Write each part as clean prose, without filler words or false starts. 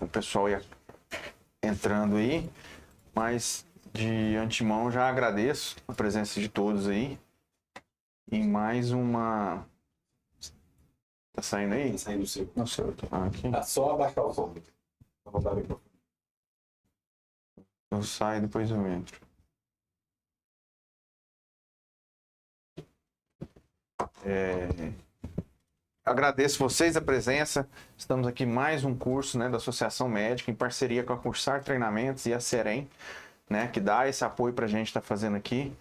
o pessoal ia entrando aí, mas de antemão já agradeço a presença de todos aí. E mais uma... Tá saindo aí? Tá saindo o seu. Não sei. Aqui. Tá, só abaixar o som. Vou rodar o microfone. Eu saio, depois eu entro. Agradeço vocês a presença. Estamos aqui mais um curso, né, da Associação Médica, em parceria com a Cursar Treinamentos e a Serem, né, que dá esse apoio para a gente estar fazendo aqui.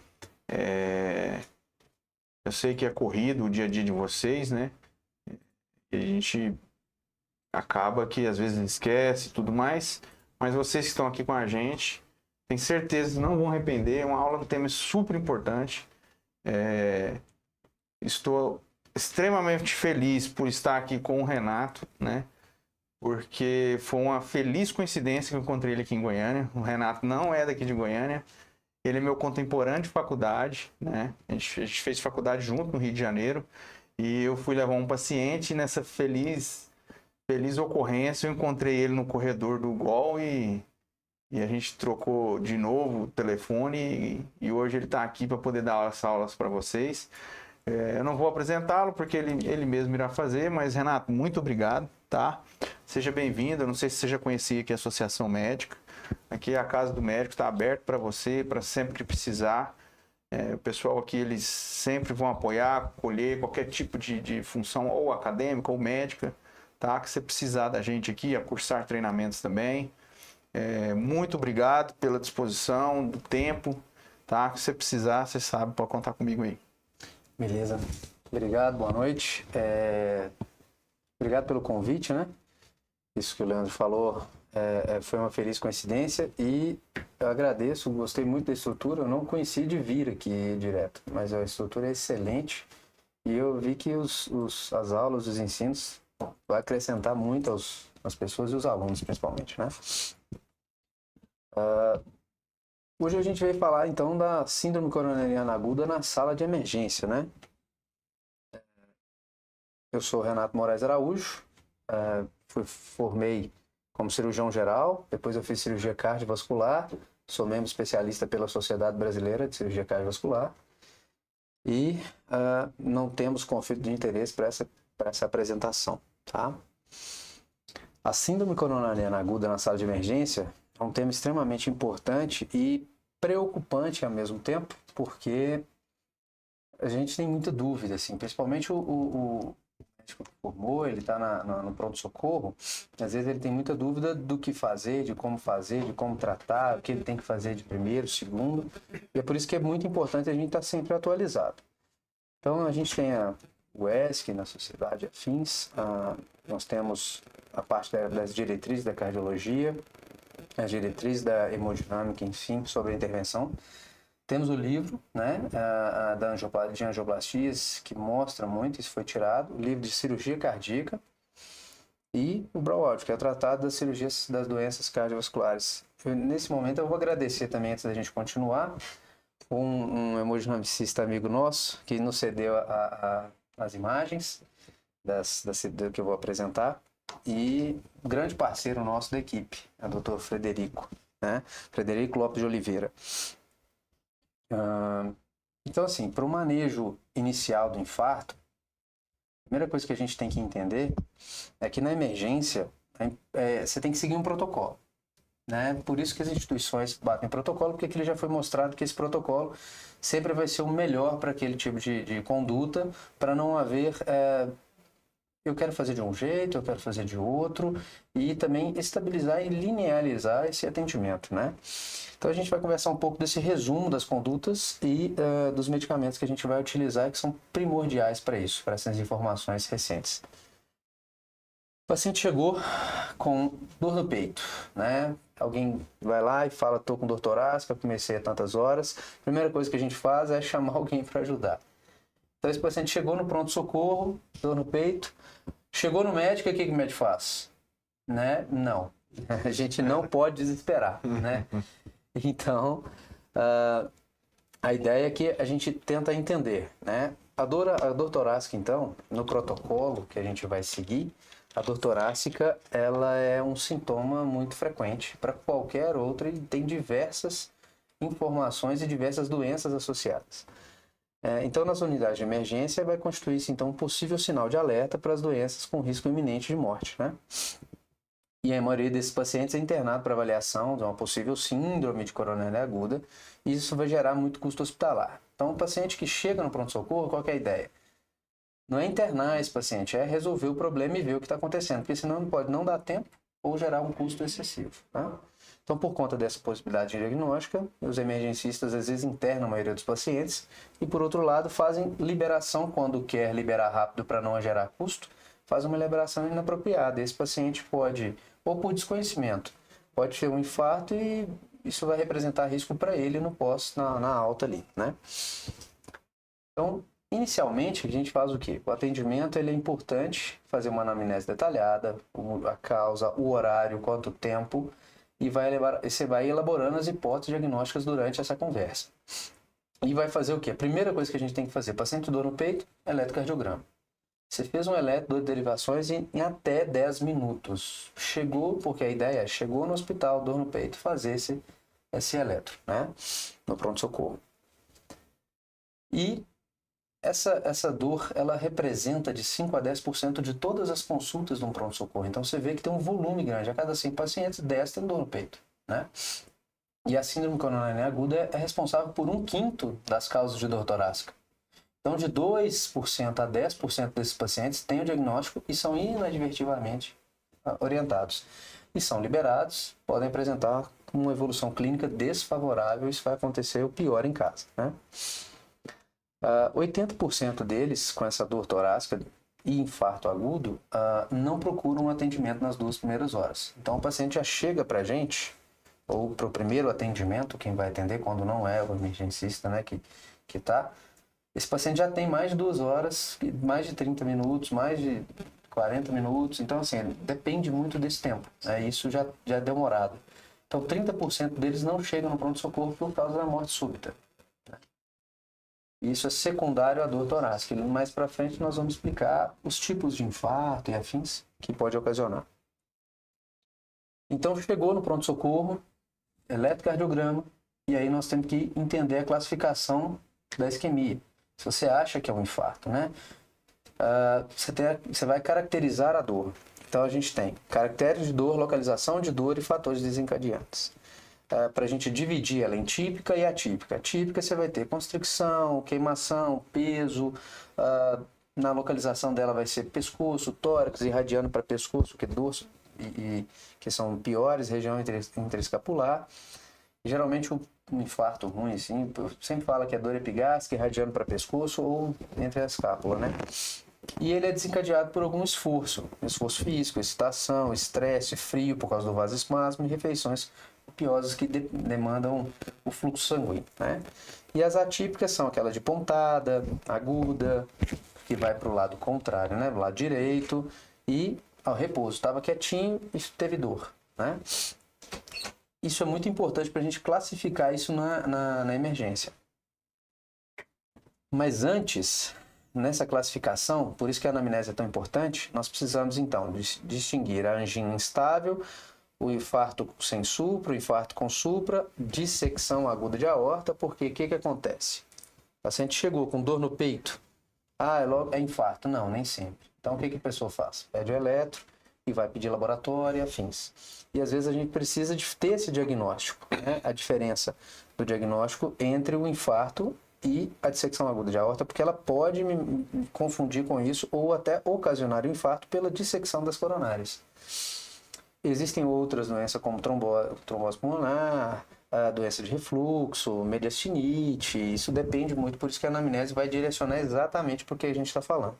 Eu sei que é corrido o dia a dia de vocês, né? E a gente acaba que às vezes esquece e tudo mais, mas vocês que estão aqui com a gente, tenho certeza que não vão arrepender. É uma aula do tema super importante. Estou extremamente feliz por estar aqui com o Renato, né? Porque foi uma feliz coincidência que eu encontrei ele aqui em Goiânia. O Renato não é daqui de Goiânia. Ele é meu contemporâneo de faculdade, né? A gente fez faculdade junto no Rio de Janeiro. E eu fui levar um paciente, e nessa feliz ocorrência eu encontrei ele no corredor do GOL e a gente trocou de novo o telefone e hoje ele está aqui para poder dar essas aulas para vocês. Eu não vou apresentá-lo porque ele mesmo irá fazer, mas Renato, muito obrigado, tá? Seja bem-vindo. Eu não sei se você já conhecia aqui a Associação Médica. Aqui a Casa do Médico está aberta para você, para sempre que precisar. O pessoal aqui, eles sempre vão apoiar, acolher qualquer tipo de função, ou acadêmica ou médica, tá? Que você precisar da gente aqui, a Cursar Treinamentos também. Muito obrigado pela disposição, do tempo, tá? Que você precisar, você sabe, pode contar comigo aí. Beleza. Obrigado, boa noite. Obrigado pelo convite, né? Isso que o Leandro falou foi uma feliz coincidência e eu agradeço, gostei muito da estrutura. Eu não conheci de vir aqui direto, mas a estrutura é excelente e eu vi que as aulas, os ensinos vai acrescentar muito às pessoas e os alunos, principalmente, né? Hoje a gente veio falar, então, da síndrome coronariana aguda na sala de emergência, né? Eu sou Renato Moraes Araújo, formei como cirurgião geral, depois eu fiz cirurgia cardiovascular, sou membro especialista pela Sociedade Brasileira de Cirurgia Cardiovascular e não temos conflito de interesse para essa apresentação, tá? A síndrome coronariana aguda na sala de emergência é um tema extremamente importante e preocupante ao mesmo tempo, porque a gente tem muita dúvida, assim, principalmente o médico que formou, ele está no pronto-socorro, às vezes ele tem muita dúvida do que fazer, de como tratar, o que ele tem que fazer de primeiro, segundo, e é por isso que é muito importante a gente estar sempre atualizado. Então a gente tem o ESC na Sociedade Afins, nós temos a parte das diretrizes da cardiologia, as diretrizes da hemodinâmica, enfim, sobre a intervenção. Temos o livro, né, de angioblastias, que mostra muito, isso foi tirado, o livro de cirurgia cardíaca e o Brauard, que é o tratado das cirurgias das doenças cardiovasculares. Nesse momento eu vou agradecer também, antes da gente continuar, um hemodinamicista amigo nosso, que nos cedeu as imagens do que eu vou apresentar, e um grande parceiro nosso da equipe, o Dr. Frederico, né? Frederico Lopes de Oliveira. Então, assim, para o manejo inicial do infarto, a primeira coisa que a gente tem que entender é que na emergência você tem que seguir um protocolo, né? Por isso que as instituições batem protocolo, porque aquilo já foi mostrado que esse protocolo sempre vai ser o melhor para aquele tipo de conduta, para não haver... eu quero fazer de um jeito, eu quero fazer de outro, e também estabilizar e linearizar esse atendimento, né? Então a gente vai conversar um pouco desse resumo das condutas e dos medicamentos que a gente vai utilizar, que são primordiais para isso, para essas informações recentes. O paciente chegou com dor no peito, né? Alguém vai lá e fala, estou com dor torácica, comecei há tantas horas. A primeira coisa que a gente faz é chamar alguém para ajudar. Então esse paciente chegou no pronto-socorro, dor no peito, chegou no médico, o que o médico faz? Né? Não. A gente não pode desesperar, né? Então, a ideia é que a gente tenta entender, né? A dor torácica, então, no protocolo que a gente vai seguir, A dor torácica, ela é um sintoma muito frequente para qualquer outro e tem diversas informações e diversas doenças associadas. Então, nas unidades de emergência, vai constituir-se então um possível sinal de alerta para as doenças com risco iminente de morte, né? E a maioria desses pacientes é internado para avaliação de uma possível síndrome de coronária aguda, e isso vai gerar muito custo hospitalar. Então, o paciente que chega no pronto-socorro, qual que é a ideia? Não é internar esse paciente, é resolver o problema e ver o que está acontecendo, porque senão não pode não dar tempo ou gerar um custo excessivo, tá? Então, por conta dessa possibilidade diagnóstica, os emergencistas às vezes internam a maioria dos pacientes e, por outro lado, fazem liberação quando quer liberar rápido para não gerar custo, faz uma liberação inapropriada. Esse paciente pode, ou por desconhecimento, pode ter um infarto e isso vai representar risco para ele no pós, na alta ali, né? Então, inicialmente, a gente faz o quê? O atendimento ele é importante, fazer uma anamnese detalhada, a causa, o horário, quanto tempo, e você vai elaborando as hipóteses diagnósticas durante essa conversa. E vai fazer o quê? A primeira coisa que a gente tem que fazer, paciente dor no peito, eletrocardiograma. Você fez um eletro, dor de derivações em até 10 minutos. Chegou, porque a ideia é, chegou no hospital, dor no peito, fazer esse eletro, né? No pronto-socorro. E essa dor, ela representa de 5 a 10% de todas as consultas de um pronto-socorro. Então, você vê que tem um volume grande. A cada 100 pacientes, 10 tem dor no peito, né? E a síndrome coronariana aguda é responsável por 1/5 das causas de dor torácica. Então, de 2% a 10% desses pacientes têm o diagnóstico e são inadvertidamente orientados. E são liberados, podem apresentar uma evolução clínica desfavorável, isso vai acontecer o pior em casa, né? 80% deles com essa dor torácica e infarto agudo não procuram um atendimento nas 2 primeiras horas. Então o paciente já chega para a gente, ou para o primeiro atendimento, quem vai atender quando não é o emergencista, né, que tá, esse paciente já tem mais de 2 horas, mais de 30 minutos, mais de 40 minutos, então assim, depende muito desse tempo, né? Isso já é demorado. Então 30% deles não chegam no pronto-socorro por causa da morte súbita. Isso é secundário à dor torácica. Mais para frente nós vamos explicar os tipos de infarto e afins que pode ocasionar. Então chegou no pronto-socorro, eletrocardiograma, e aí nós temos que entender a classificação da isquemia. Se você acha que é um infarto, né? Você vai caracterizar a dor. Então a gente tem caracteres de dor, localização de dor e fatores desencadeantes. Para a gente dividir ela em típica e atípica. A típica você vai ter constricção, queimação, peso. Na localização dela vai ser pescoço, tórax, irradiando para pescoço, que é dorso, que são piores, região interescapular. E, geralmente um infarto ruim, assim, sempre fala que é dor epigástrica, irradiando para pescoço ou entre a escápula, né? E ele é desencadeado por algum esforço físico, excitação, estresse, frio por causa do vasoespasmo e refeições opiosas que demandam o fluxo sanguíneo, né? E as atípicas são aquelas de pontada, aguda, que vai para o lado contrário, né? Do lado direito, e ao repouso. Estava quietinho e teve dor, né? Isso é muito importante para a gente classificar isso na emergência. Mas antes, nessa classificação, por isso que a anamnese é tão importante, nós precisamos então distinguir a angina instável, o infarto sem supra, o infarto com supra, dissecção aguda de aorta, porque o que acontece? O paciente chegou com dor no peito, é infarto. Não, nem sempre. Então o que a pessoa faz? Pede o eletro e vai pedir laboratório e afins. E às vezes a gente precisa de ter esse diagnóstico, né? A diferença do diagnóstico entre o infarto e a dissecção aguda de aorta, porque ela pode me confundir com isso ou até ocasionar o infarto pela dissecção das coronárias. Existem outras doenças como trombose pulmonar, a doença de refluxo, mediastinite, isso depende muito, por isso que a anamnese vai direcionar exatamente para o que a gente está falando.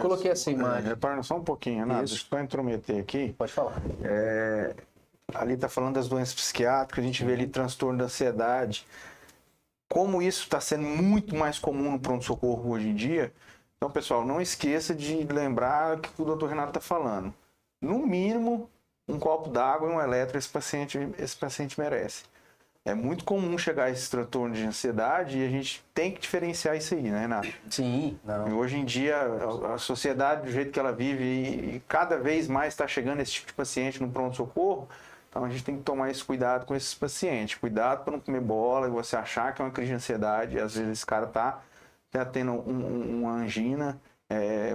Coloquei essa imagem. Repara só um pouquinho, Renato, deixa eu só intrometer aqui. Pode falar. Ali está falando das doenças psiquiátricas, a gente vê ali transtorno da ansiedade. Como isso está sendo muito mais comum no pronto-socorro hoje em dia. Então, pessoal, não esqueça de lembrar o que o Dr. Renato está falando. No mínimo, um copo d'água e um eletro esse paciente merece. É muito comum chegar a esse transtorno de ansiedade e a gente tem que diferenciar isso aí, né, Renato? Sim, E não. hoje em dia, a sociedade, do jeito que ela vive, e cada vez mais está chegando esse tipo de paciente no pronto-socorro, então a gente tem que tomar esse cuidado com esses pacientes. Cuidado para não comer bola e você achar que é uma crise de ansiedade, e às vezes esse cara tá tendo uma angina,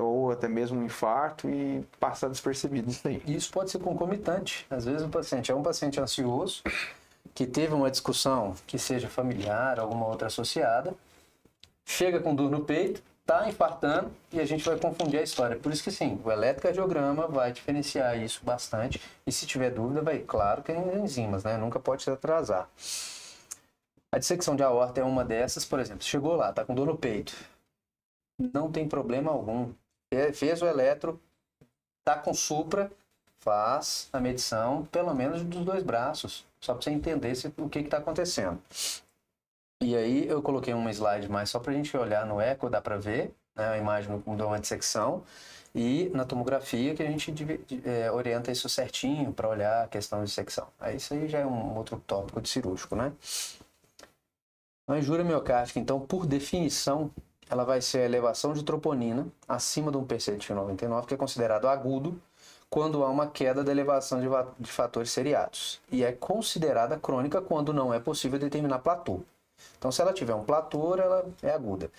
ou até mesmo um infarto e passar despercebido isso aí. Isso pode ser concomitante. Às vezes o paciente é um paciente ansioso, que teve uma discussão que seja familiar, alguma outra associada, chega com dor no peito, está infartando e a gente vai confundir a história. Por isso que sim, o eletrocardiograma vai diferenciar isso bastante e se tiver dúvida, vai, claro que é enzimas, né? Nunca pode se atrasar. A dissecção de aorta é uma dessas, por exemplo, chegou lá, está com dor no peito, não tem problema algum. Fez o eletro, está com supra, faz a medição, pelo menos dos 2 braços, só para você entender o que está acontecendo. E aí eu coloquei uma slide mais só para a gente olhar no eco, dá para ver, né, a imagem de uma dissecção, e na tomografia que a gente orienta isso certinho para olhar a questão de dissecção. Aí isso aí já é um outro tópico de cirúrgico, né? A injúria miocárdica, então, por definição, ela vai ser a elevação de troponina acima de um PCT de 99, que é considerado agudo, quando há uma queda da elevação de fatores seriados. E é considerada crônica quando não é possível determinar platô. Então, se ela tiver um platô, ela é aguda.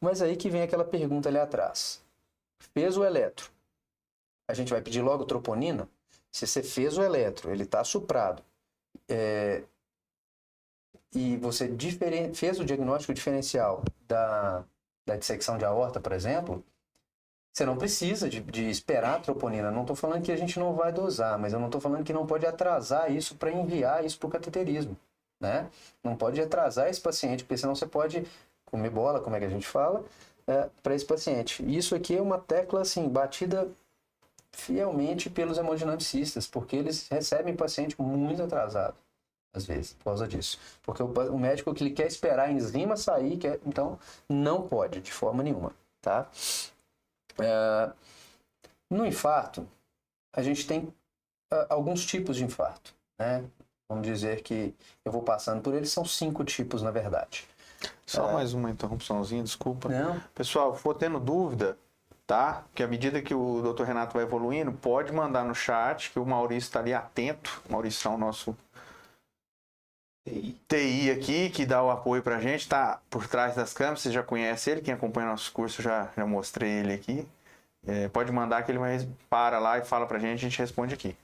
Mas aí que vem aquela pergunta ali atrás. Fez o eletro. A gente vai pedir logo troponina? Se você fez o eletro, ele está suprado, e você fez o diagnóstico diferencial da dissecção de aorta, por exemplo, você não precisa de esperar a troponina. Não estou falando que a gente não vai dosar, mas eu não estou falando que não pode atrasar isso para enviar isso para o cateterismo, né? Não pode atrasar esse paciente, porque senão você pode comer bola, como é que a gente fala, para esse paciente. Isso aqui é uma tecla assim, batida fielmente pelos hemodinamicistas, porque eles recebem paciente muito atrasado, às vezes, por causa disso. Porque o médico que ele quer esperar a enzima sair, então não pode, de forma nenhuma, tá? No infarto, a gente tem alguns tipos de infarto, né? Vamos dizer que eu vou passando por eles, são 5 tipos, na verdade. Só mais uma interrupçãozinha, desculpa. Não. Pessoal, for tendo dúvida, tá? Que à medida que o Dr. Renato vai evoluindo, pode mandar no chat, que o Maurício está ali atento. O Maurício é o nosso TI aqui, que dá o apoio pra gente, tá por trás das câmeras, você já conhece ele, quem acompanha nossos cursos já mostrei ele aqui. Pode mandar que ele para lá e fala pra gente, a gente responde aqui.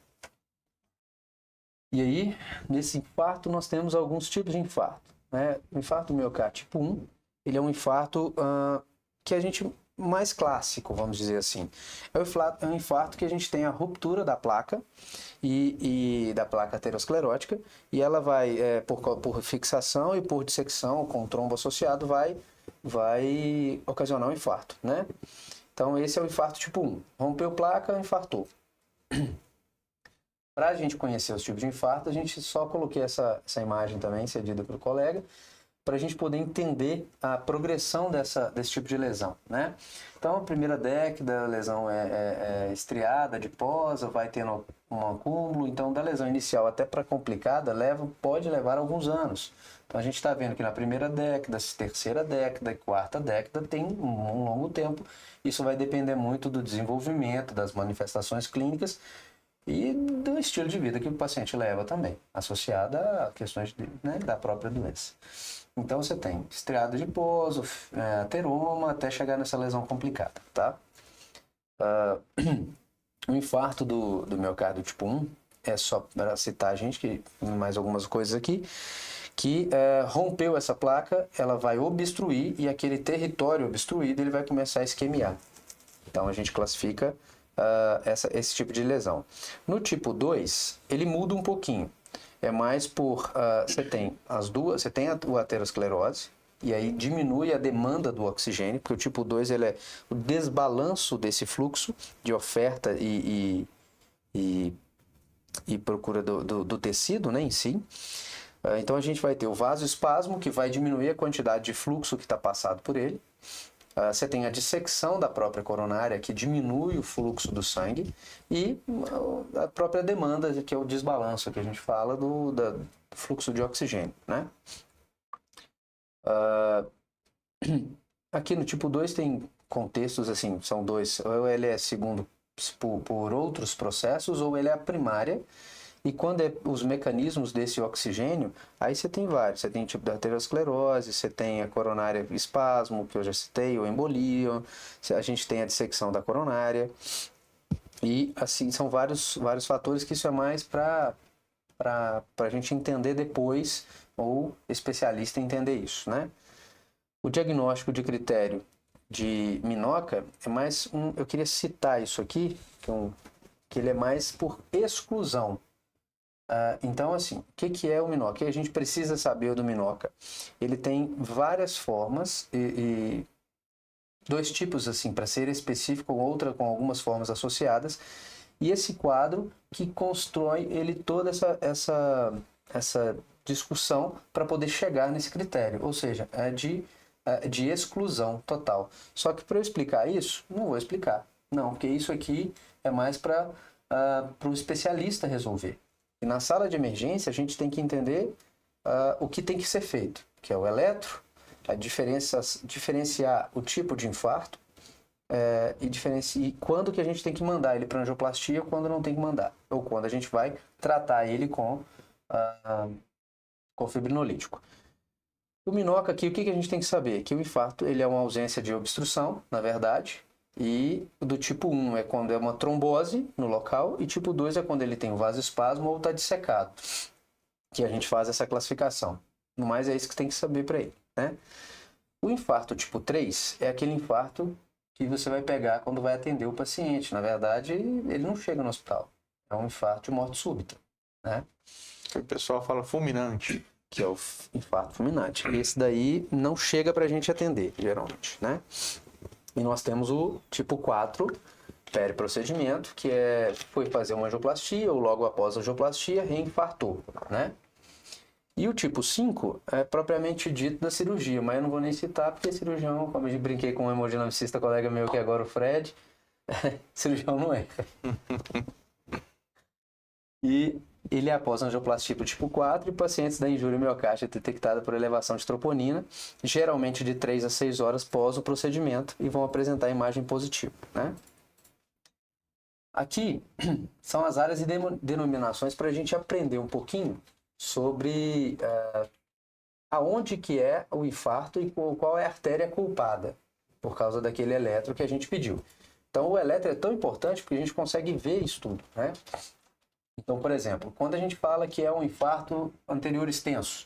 E aí, nesse infarto, nós temos alguns tipos de infarto, né? O infarto miocárdio tipo 1, ele é um infarto que a gente mais clássico, vamos dizer assim. É um infarto que a gente tem a ruptura da placa e da placa aterosclerótica, e ela vai, por fixação e por dissecção com trombo associado, vai ocasionar um infarto, né? Então, esse é o infarto tipo 1. Rompeu placa, infartou. Para a gente conhecer os tipos de infarto, a gente só coloquei essa imagem também, cedida para o colega, para a gente poder entender a progressão desse tipo de lesão, né? Então, a primeira década, a lesão é estriada, adiposa, vai tendo um acúmulo. Então, da lesão inicial até para complicada, pode levar alguns anos. Então, a gente está vendo que na primeira década, terceira década e quarta década tem um longo tempo. Isso vai depender muito do desenvolvimento, das manifestações clínicas e do estilo de vida que o paciente leva também, associada a questões da própria doença. Então você tem estriado adiposo, ateroma, até chegar nessa lesão complicada, tá? O infarto do miocárdio tipo 1, é só para citar a gente, que mais algumas coisas aqui, que rompeu essa placa, ela vai obstruir e aquele território obstruído ele vai começar a isquemiar. Então a gente classifica esse tipo de lesão. No tipo 2, ele muda um pouquinho. É mais você tem a aterosclerose, e aí diminui a demanda do oxigênio, porque o tipo 2 ele é o desbalanço desse fluxo de oferta e procura do tecido, né, em si. Então a gente vai ter o vasoespasmo, que vai diminuir a quantidade de fluxo que está passado por ele. Você tem a dissecção da própria coronária, que diminui o fluxo do sangue, e a própria demanda, que é o desbalanço que a gente fala do fluxo de oxigênio, né? Aqui no tipo 2 tem contextos assim, são dois, ou ele é segundo por outros processos, ou ele é a primária. E quando é os mecanismos desse oxigênio, aí você tem vários. Você tem tipo da arteriosclerose, você tem a coronária espasmo, que eu já citei, ou embolia, a gente tem a dissecção da coronária. E assim, são vários fatores que isso é mais para a gente entender depois, ou especialista entender isso, né? O diagnóstico de critério de Minoca é mais eu queria citar isso aqui, que ele é mais por exclusão. Então, assim, o que é o Minoca? O que a gente precisa saber do Minoca? Ele tem várias formas e dois tipos, assim, para ser específico, outra com algumas formas associadas. E esse quadro que constrói ele toda essa discussão para poder chegar nesse critério. Ou seja, é de exclusão total. Só que para eu explicar isso, não vou explicar. Não, porque isso aqui é mais para o especialista resolver. E na sala de emergência a gente tem que entender o que tem que ser feito, que é o eletro, diferenciar o tipo de infarto e quando que a gente tem que mandar ele para angioplastia ou quando não tem que mandar, ou quando a gente vai tratar ele com fibrinolítico. O Minoca aqui, o que a gente tem que saber? Que o infarto ele é uma ausência de obstrução, na verdade, e do tipo 1 é quando é uma trombose no local, e tipo 2 é quando ele tem um vasoespasmo ou está dissecado, que a gente faz essa classificação. No mais, é isso que tem que saber para ele, né? O infarto tipo 3 é aquele infarto que você vai pegar quando vai atender o paciente. Na verdade, ele não chega no hospital. É um infarto de morte súbita, né? O pessoal fala fulminante. Que é o infarto fulminante. Esse daí não chega para a gente atender, geralmente, né? E nós temos o tipo 4, periprocedimento, que foi fazer uma angioplastia ou logo após a angioplastia reinfartou, né? E o tipo 5 é propriamente dito da cirurgia, mas eu não vou nem citar porque cirurgião, como eu brinquei com um hemodinamicista colega meu que é agora o Fred, cirurgião não é. E ele é após angioplastia do tipo 4 e pacientes da injúria miocárdica detectada por elevação de troponina, geralmente de 3 a 6 horas pós o procedimento, e vão apresentar imagem positiva, né? Aqui são as áreas e denominações para a gente aprender um pouquinho sobre aonde que é o infarto e qual é a artéria culpada por causa daquele eletro que a gente pediu. Então o eletro é tão importante porque a gente consegue ver isso tudo, né? Então, por exemplo, quando a gente fala que é um infarto anterior extenso,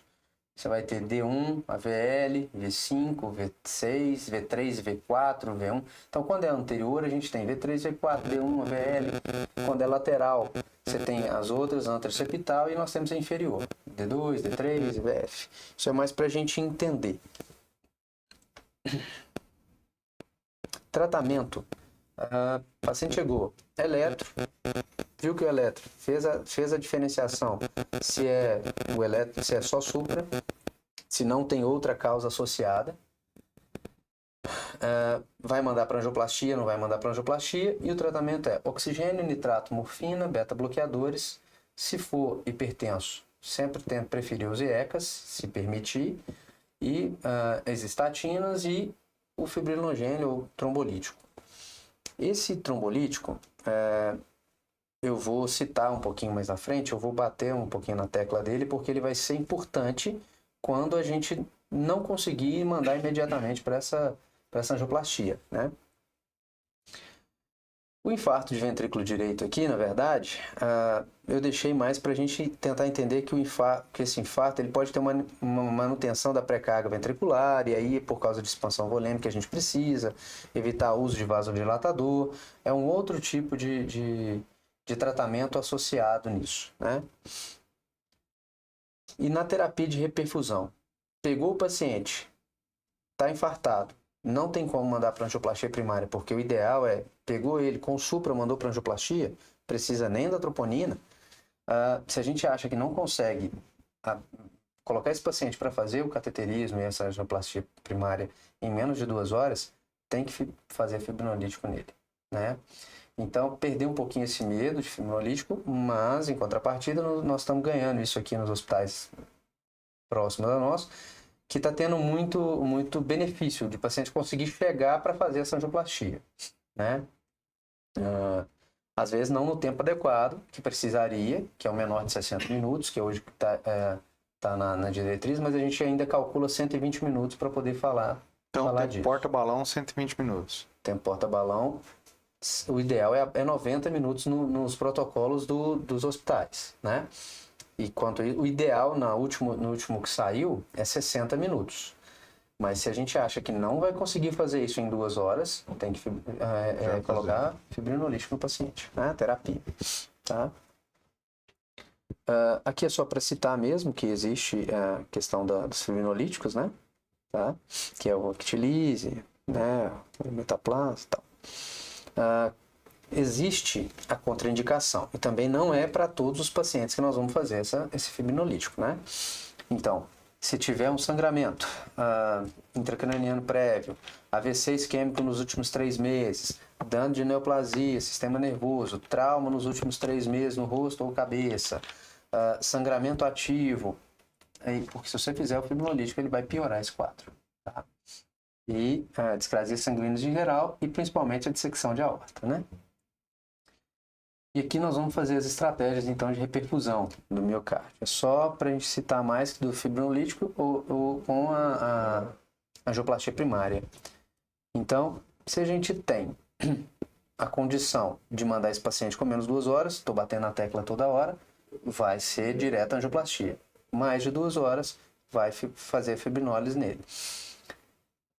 você vai ter D1, AVL, V5, V6, V3, V4, V1. Então, quando é anterior, a gente tem V3, V4, D1, AVL. Quando é lateral, você tem as outras, anteroceptal, e nós temos a inferior, D2, D3, VF. Isso é mais para a gente entender. Tratamento. O paciente chegou, eletro, viu que o eletro fez a diferenciação se é o eletro, se é só supra, se não tem outra causa associada, vai mandar para angioplastia, não vai mandar para angioplastia, e o tratamento é oxigênio, nitrato, morfina, beta-bloqueadores. Se for hipertenso, sempre tento preferir os IECAS, se permitir, e as estatinas e o fibrinogênio ou trombolítico. Esse trombolítico, eu vou citar um pouquinho mais na frente, eu vou bater um pouquinho na tecla dele, porque ele vai ser importante quando a gente não conseguir mandar imediatamente para essa angioplastia, né? O infarto de ventrículo direito aqui, na verdade, eu deixei mais para a gente tentar entender que esse infarto ele pode ter uma manutenção da pré-carga ventricular, e aí, por causa de expansão volêmica, a gente precisa evitar o uso de vasodilatador. É um outro tipo de tratamento associado nisso, né? E na terapia de reperfusão, pegou o paciente, está infartado, não tem como mandar para angioplastia primária, porque o ideal é, pegou ele com supra, mandou para angioplastia, precisa nem da troponina. Se a gente acha que não consegue colocar esse paciente para fazer o cateterismo e essa angioplastia primária em menos de 2 horas, tem que fazer fibrinolítico nele, né? Então, perder um pouquinho esse medo de fibrinolítico, mas, em contrapartida, nós estamos ganhando isso aqui nos hospitais próximos a nós, que está tendo muito benefício de paciente conseguir chegar para fazer essa angioplastia, né? Às vezes não no tempo adequado, que precisaria, que é o menor de 60 minutos, que hoje está na diretriz, mas a gente ainda calcula 120 minutos para poder falar Então, disso. porta-balão, 120 minutos. Tempo porta-balão, o ideal é 90 minutos nos protocolos dos hospitais, né? E o ideal no último que saiu é 60 minutos. Mas se a gente acha que não vai conseguir fazer isso em 2 horas, tem que colocar fibrinolítico no paciente, né? Terapia, tá? Aqui é só para citar mesmo que existe a questão dos fibrinolíticos, né? Tá? Que é o Actilise, né? O Metaplas e tal. Existe a contraindicação e também não é para todos os pacientes que nós vamos fazer esse fibrinolítico, né? Então, se tiver um sangramento intracraniano prévio, AVC isquêmico nos últimos 3 meses, dano de neoplasia, sistema nervoso, trauma nos últimos 3 meses no rosto ou cabeça, sangramento ativo, porque se você fizer o fibrinolítico ele vai piorar esse quadro, tá? E discrasias sanguíneas em geral e principalmente a dissecção de aorta, né? E aqui nós vamos fazer as estratégias então de reperfusão do miocárdio. É só para a gente citar mais do fibrinolítico ou com a angioplastia primária. Então, se a gente tem a condição de mandar esse paciente com menos 2 horas, estou batendo na tecla toda hora, vai ser direto a angioplastia. Mais de 2 horas, vai fazer fibrinólise nele.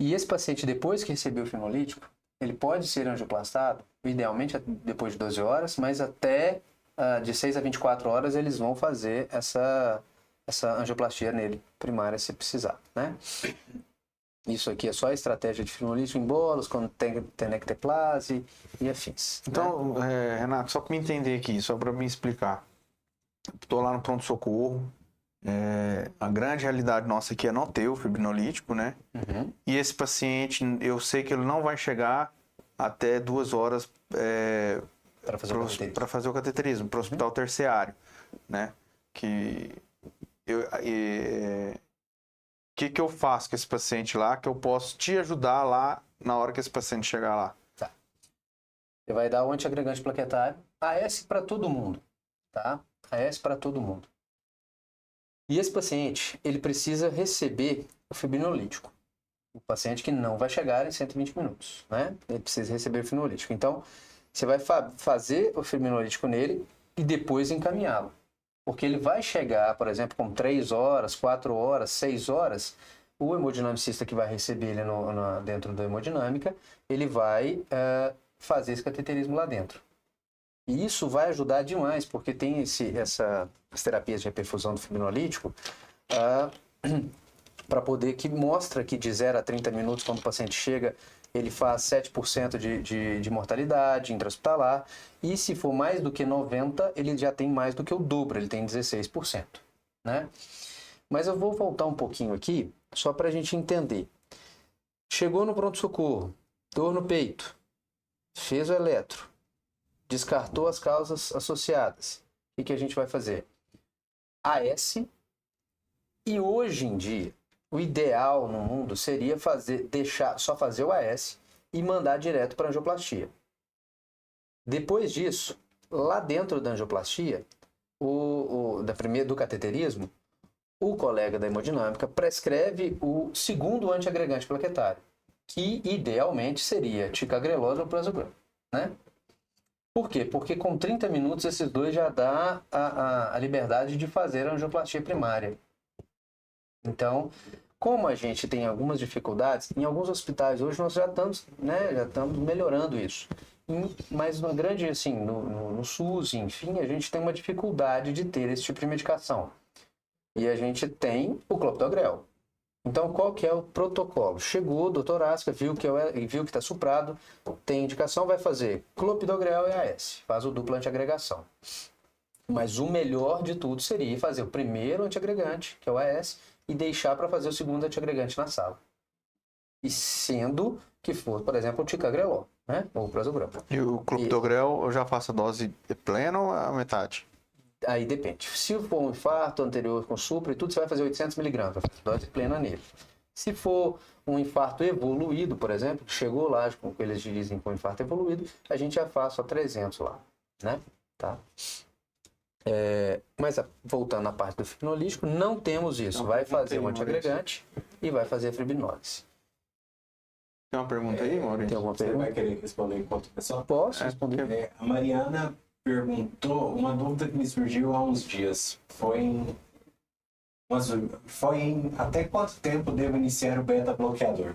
E esse paciente, depois que recebeu o fibrinolítico, ele pode ser angioplastado, idealmente depois de 12 horas, mas até de 6 a 24 horas eles vão fazer essa angioplastia nele, primária, se precisar, né? Isso aqui é só a estratégia de fibrinolítico em bolos, quando tem tenecteplase e afins. Então, Renato, só para me entender aqui, só para me explicar. Estou lá no pronto-socorro, a grande realidade nossa aqui é não ter o fibrinolítico, né? Uhum. E esse paciente, eu sei que ele não vai chegar até 2 horas para fazer o cateterismo, para o hospital terciário, né? Que eu faço com esse paciente lá, que eu posso te ajudar lá na hora que esse paciente chegar lá? Tá. Você vai dar o antiagregante plaquetário, AS para todo mundo, tá? AS para todo mundo. E esse paciente, ele precisa receber o fibrinolítico. O paciente que não vai chegar em 120 minutos, né? Ele precisa receber o fibrinolítico. Então, você vai fazer o fibrinolítico nele e depois encaminhá-lo. Porque ele vai chegar, por exemplo, com 3 horas, 4 horas, 6 horas, o hemodinamicista que vai receber ele dentro da hemodinâmica, ele vai fazer esse cateterismo lá dentro. E isso vai ajudar demais, porque tem essas terapias de reperfusão do fibrinolítico para poder, que mostra que de 0 a 30 minutos, quando o paciente chega, ele faz 7% de mortalidade intra-hospitalar, e se for mais do que 90%, ele já tem mais do que o dobro, ele tem 16%, né? Mas eu vou voltar um pouquinho aqui, só para a gente entender. Chegou no pronto-socorro, dor no peito, fez o eletro, descartou as causas associadas. O que a gente vai fazer? AS, e hoje em dia, o ideal no mundo seria só fazer o AS e mandar direto para a angioplastia. Depois disso, lá dentro da angioplastia, do cateterismo, o colega da hemodinâmica prescreve o segundo antiagregante plaquetário, que idealmente seria ticagrelor ou prasugrel, né? Por quê? Porque com 30 minutos esses dois já dá a liberdade de fazer a angioplastia primária. Então, como a gente tem algumas dificuldades, em alguns hospitais hoje nós já estamos melhorando isso. Mas no grande, assim, no SUS, enfim, a gente tem uma dificuldade de ter esse tipo de medicação. E a gente tem o clopidogrel. Então, qual que é o protocolo? Chegou o doutor Asca, viu que está suprado, tem indicação, vai fazer clopidogrel e AS, faz o duplo antiagregação. Mas o melhor de tudo seria fazer o primeiro antiagregante, que é o AS, e deixar para fazer o segundo antiagregante na sala. E sendo que for, por exemplo, o ticagrelor, né? Ou o prasugrel. E o clopidogrel, eu já faço a dose plena ou a metade? Aí depende. Se for um infarto anterior com supra e tudo, você vai fazer 800 miligramas, vai fazer dose plena nele. Se for um infarto evoluído, por exemplo, chegou lá, com o que eles dizem com infarto evoluído, a gente já faz só 300 lá, né? Tá? Mas voltando à parte do fibrinolítico, não temos isso. Vai fazer um antiagregante e vai fazer a fibrinólise. Tem uma pergunta aí, Maurício? Tem alguma Você pergunta? vai querer responder enquanto pessoal? Posso responder? A Mariana perguntou uma dúvida que me surgiu há uns dias. Até quanto tempo devo iniciar o beta-bloqueador?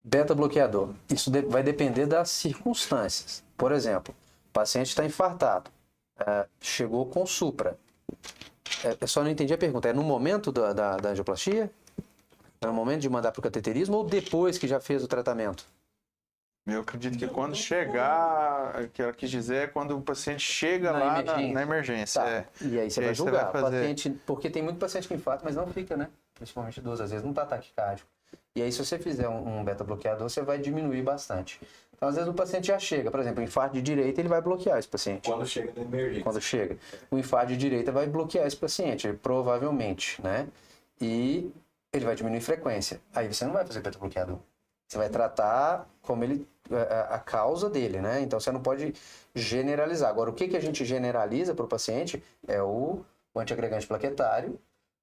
Beta-bloqueador. Isso vai depender das circunstâncias. Por exemplo, o paciente está infartado, chegou com supra. Eu só não entendi a pergunta. É no momento da angioplastia? É no momento de mandar para o cateterismo ou depois que já fez o tratamento? Eu acredito que quando chegar, o que ela quis dizer é quando o paciente chega lá na emergência. Tá. E aí você vai julgar. Vai fazer... paciente, porque tem muito paciente que infarta, mas não fica, né? Principalmente idoso, às vezes não está taquicárdico. E aí, se você fizer um beta-bloqueador, você vai diminuir bastante. Então, às vezes, o paciente já chega. Por exemplo, o infarto de direita, ele vai bloquear esse paciente. Quando chega na emergência. Quando chega. O infarto de direita vai bloquear esse paciente, provavelmente, né? E ele vai diminuir frequência. Aí você não vai fazer beta-bloqueador. Você vai tratar como a causa dele, né? Então, você não pode generalizar. Agora, o que a gente generaliza para o paciente é o antiagregante plaquetário,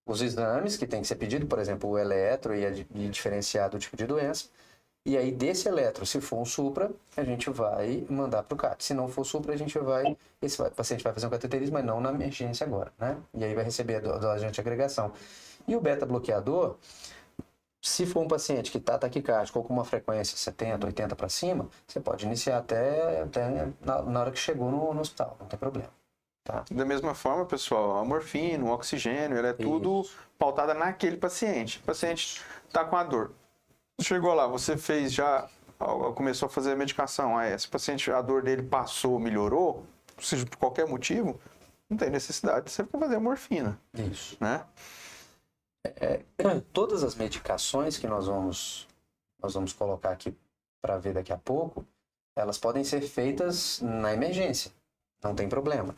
os exames que tem que ser pedido, por exemplo, o eletro e diferenciar do tipo de doença. E aí, desse eletro, se for um supra, a gente vai mandar para o CAT. Se não for supra, esse paciente vai fazer um cateterismo, mas não na emergência agora, né? E aí vai receber a dose de antiagregação. E o beta-bloqueador, se for um paciente que está taquicárdico ou com uma frequência 70, 80 para cima, você pode iniciar até na hora que chegou no hospital, não tem problema. Tá. Da mesma forma, pessoal, a morfina, o oxigênio, ela é tudo pautada naquele paciente. O paciente está com a dor. Chegou lá, você fez já, começou a fazer a medicação. Esse paciente, a dor dele passou, melhorou, seja por qualquer motivo, não tem necessidade de você fazer a morfina. Isso. Né? Todas as medicações que nós vamos colocar aqui para ver daqui a pouco, elas podem ser feitas na emergência, não tem problema.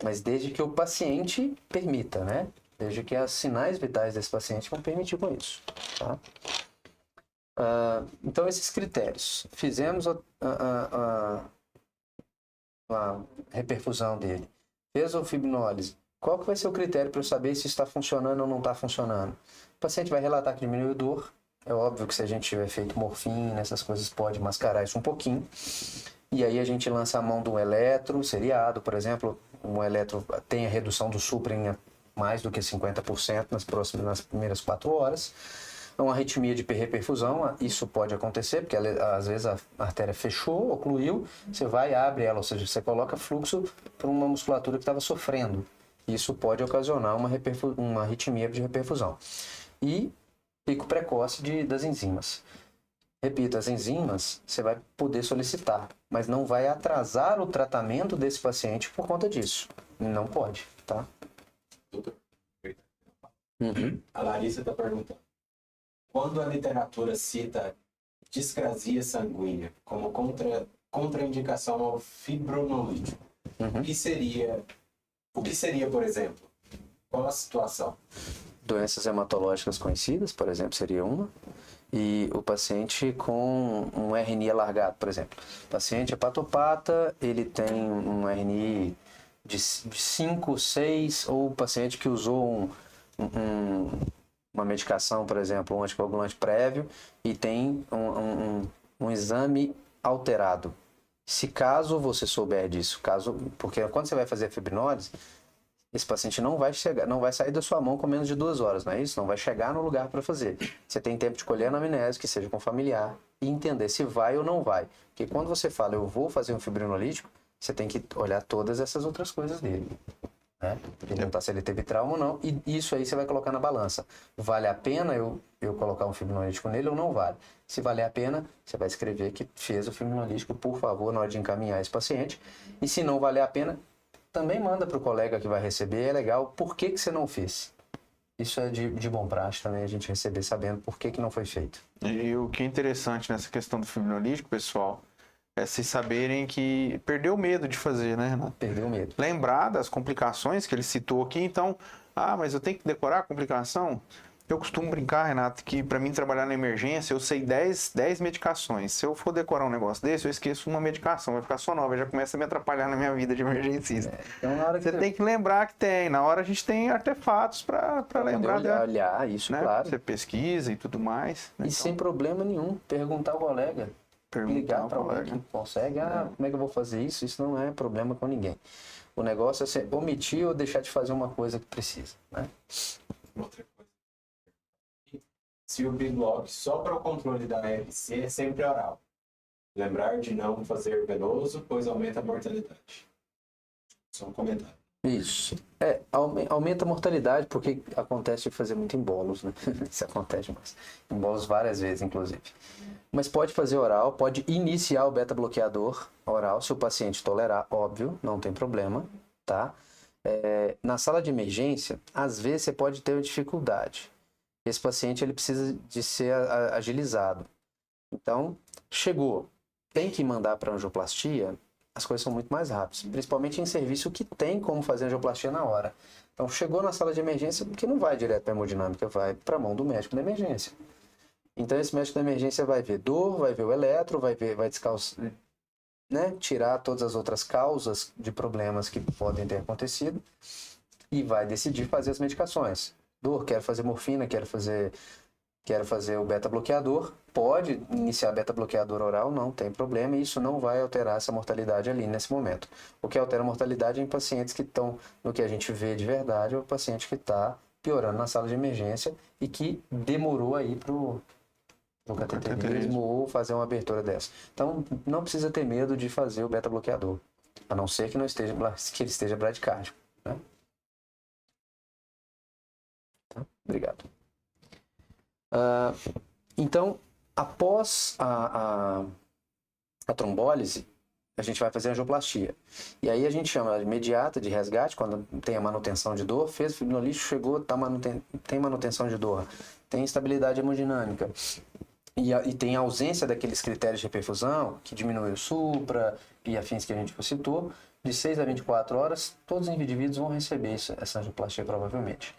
Mas desde que o paciente permita, né? Desde que os sinais vitais desse paciente vão permitir com isso, tá? Então, esses critérios. Fizemos a reperfusão dele. Fez a fibrinólise. Qual que vai ser o critério para eu saber se está funcionando ou não está funcionando? O paciente vai relatar que diminuiu a dor. É óbvio que se a gente tiver feito morfina, essas coisas pode mascarar isso um pouquinho. E aí a gente lança a mão de um eletro seriado, por exemplo. Um eletro tem a redução do supra em mais do que 50% nas primeiras 4 horas. Uma arritmia de reperfusão, isso pode acontecer, porque às vezes a artéria fechou, ocluiu, você vai e abre ela, ou seja, você coloca fluxo para uma musculatura que estava sofrendo. Isso pode ocasionar uma arritmia de reperfusão. E pico precoce das enzimas. Repito, as enzimas você vai poder solicitar, mas não vai atrasar o tratamento desse paciente por conta disso. Não pode, tá? Doutor, a Larissa está perguntando. Quando a literatura cita discrasia sanguínea como contraindicação ao fibrinolítico, o que seria, por exemplo? Qual a situação? Doenças hematológicas conhecidas, por exemplo, seria uma. E o paciente com um RNI alargado, por exemplo. O paciente hepatopata, ele tem um RNI de 5, 6, ou o paciente que usou uma medicação, por exemplo, um anticoagulante prévio, e tem um exame alterado. Se caso você souber disso, porque quando você vai fazer a fibrinólise, esse paciente não vai sair da sua mão com menos de 2 horas, não é isso? Não vai chegar no lugar para fazer. Você tem tempo de colher a anamnese, que seja com familiar, e entender se vai ou não vai. Porque quando você fala, eu vou fazer um fibrinolítico, você tem que olhar todas essas outras coisas dele. Né? Perguntar se ele teve trauma ou não, e isso aí você vai colocar na balança. Vale a pena eu colocar um fibrinolítico nele ou não vale? Se valer a pena, você vai escrever que fez o fibrinolítico, por favor, na hora de encaminhar esse paciente. E se não valer a pena, também manda para o colega que vai receber, é legal, por que você não fez? Isso é de bom praxe também, a gente receber sabendo por que não foi feito. E o que é interessante nessa questão do fibrinolítico, pessoal, é vocês saberem que perdeu o medo de fazer, né, Renato? Perdeu o medo. Lembrar das complicações que ele citou aqui, então, mas eu tenho que decorar a complicação? Eu costumo brincar, Renato, que para mim trabalhar na emergência, eu sei 10 medicações. Se eu for decorar um negócio desse, eu esqueço uma medicação, vai ficar só 9, já começa a me atrapalhar na minha vida de emergencista. Então, na hora que Você tem que lembrar que tem. Na hora a gente tem artefatos para lembrar. Olhar isso, né? claro. Você pesquisa e tudo mais. Né? E sem problema nenhum, perguntar ao colega. Ligar para alguém que consegue, como é que eu vou fazer isso? Isso não é problema com ninguém. O negócio é você omitir ou deixar de fazer uma coisa que precisa, né? Outra coisa. Se o Biglock só para o controle da ALC é sempre oral. Lembrar de não fazer venoso, pois aumenta a mortalidade. Só um comentário. Isso. Aumenta a mortalidade porque acontece de fazer muito embolos, né? Isso acontece mais. Embolos várias vezes, inclusive. Mas pode fazer oral, pode iniciar o beta-bloqueador oral, se o paciente tolerar, óbvio, não tem problema, tá? Na sala de emergência, às vezes você pode ter uma dificuldade. Esse paciente ele precisa de ser agilizado. Então, chegou, tem que mandar para angioplastia, as coisas são muito mais rápidas, principalmente em serviço que tem como fazer angioplastia na hora. Então, chegou na sala de emergência, porque não vai direto para a hemodinâmica, vai para a mão do médico da emergência. Então, esse médico da emergência vai ver dor, vai ver o eletro, vai descalçar, né, tirar todas as outras causas de problemas que podem ter acontecido e vai decidir fazer as medicações. Dor, quero fazer morfina, quero fazer o beta-bloqueador. Pode iniciar beta-bloqueador oral, não tem problema, e isso não vai alterar essa mortalidade ali nesse momento. O que altera a mortalidade é em pacientes que estão, no que a gente vê de verdade, é o paciente que está piorando na sala de emergência e que demorou aí para o cateterismo ou fazer uma abertura dessa. Então, não precisa ter medo de fazer o beta-bloqueador, a não ser que ele esteja bradicárdico, né? Tá? Obrigado. Então, após a trombólise, a gente vai fazer a angioplastia. E aí a gente chama de imediata, de resgate, quando tem a manutenção de dor. Fez o fibrinolítico, chegou, tem manutenção de dor, tem estabilidade hemodinâmica. E tem a ausência daqueles critérios de reperfusão, que diminui o supra e afins que a gente citou. De 6 a 24 horas, todos os indivíduos vão receber essa angioplastia provavelmente.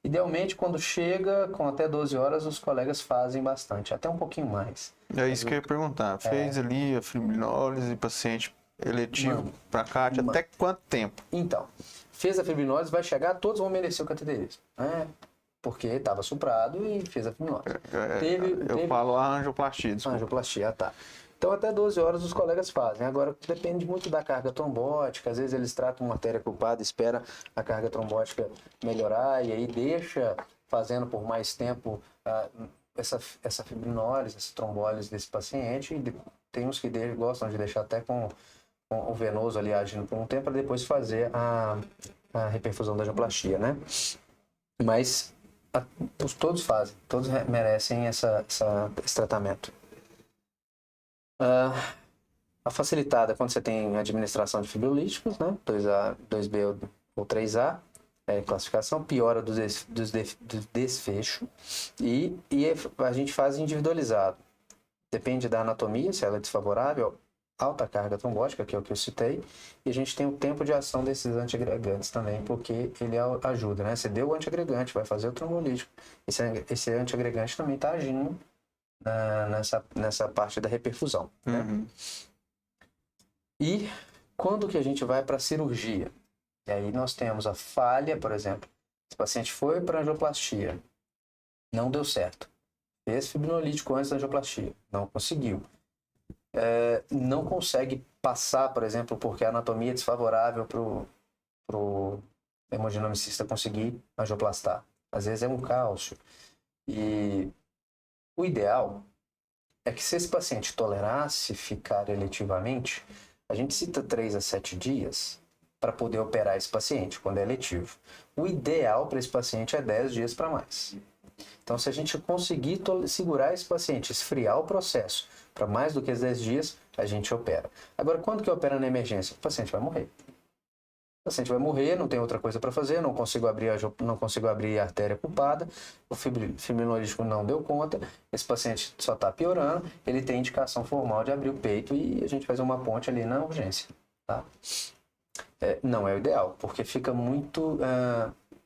Idealmente, quando chega com até 12 horas, os colegas fazem bastante, até um pouquinho mais. É isso que eu ia perguntar. Fez ali a fibrinólise, paciente eletivo para CAT, até quanto tempo? Então, fez a fibrinólise, vai chegar, todos vão merecer o cateterismo, né? Porque estava suprado e fez a fibrinólise. Eu falo a angioplastia, desculpa. Angioplastia, tá. Então, até 12 horas os colegas fazem. Agora, depende muito da carga trombótica. Às vezes eles tratam uma artéria culpada, espera a carga trombótica melhorar e aí deixa fazendo por mais tempo essa fibrinólise, essa trombólise desse paciente. E tem uns que gostam de deixar até com o venoso ali agindo por um tempo para depois fazer a reperfusão da angioplastia, né? Mas todos fazem, todos merecem esse tratamento. A facilitada, quando você tem administração de fibrinolíticos, né? 2A, 2B ou 3A, classificação, piora do desfecho e a gente faz individualizado. Depende da anatomia, se ela é desfavorável, alta carga trombótica, que é o que eu citei, e a gente tem o tempo de ação desses antiagregantes também, porque ele ajuda, né? Você deu o antiagregante, vai fazer o trombolítico. Esse antiagregante também está agindo nessa parte da reperfusão. Uhum. Né? E quando que a gente vai para a cirurgia? E aí nós temos a falha, por exemplo. Esse paciente foi para a angioplastia, não deu certo. Fez fibrinolítico antes da angioplastia, não conseguiu. Não consegue passar, por exemplo, porque a anatomia é desfavorável para o hemodinomicista conseguir angioplastar. Às vezes é um cálcio. E o ideal é que se esse paciente tolerasse ficar eletivamente, a gente cita 3 a 7 dias para poder operar esse paciente, quando é eletivo. O ideal para esse paciente é 10 dias para mais. Então, se a gente conseguir segurar esse paciente, esfriar o processo para mais do que 10 dias, a gente opera. Agora, quando que opera na emergência? O paciente vai morrer. paciente vai morrer, não tem outra coisa para fazer, não consigo abrir a artéria culpada, o fibrinolítico não deu conta, esse paciente só está piorando, ele tem indicação formal de abrir o peito e a gente faz uma ponte ali na urgência, tá? Não é o ideal, porque fica muito...